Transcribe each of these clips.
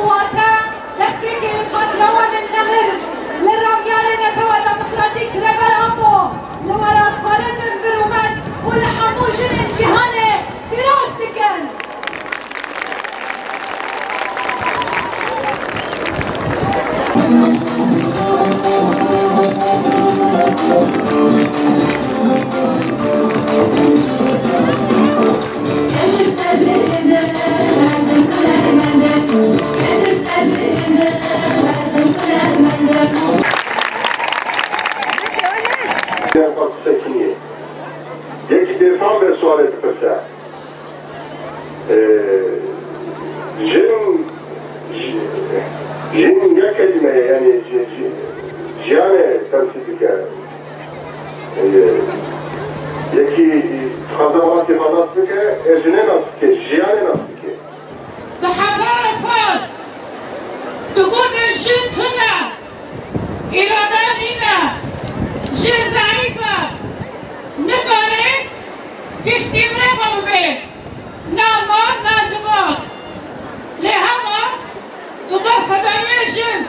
قواتا دستك القدروان النمر للرميال نتوى ديمقراطيك ريبر أبو لورا بارزن برومت ولحموش الانجهانة دراستكن یکی دفاع به سوال پسر جن یک کلمه یعنی جیان تمثیل کرد یکی خدمات فضات بکه ارجنه نفت که جیان نفت که به هزار سال دبود جن تونه اراده اینه جن ضعیفه نگاره کشتی برای ببه نه مار نه جواد لهما ببر خدایی جن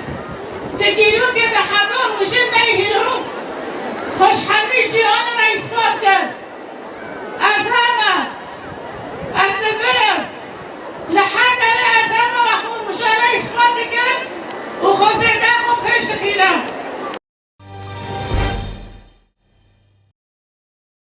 تدیرو که ده حضار و جن بیهیرو خوش حرمی جیان را اثبات کرد از همه از نفرم لحد از همه و خون مشاهده اثبات کرد و خوزیده خون پیش خیلم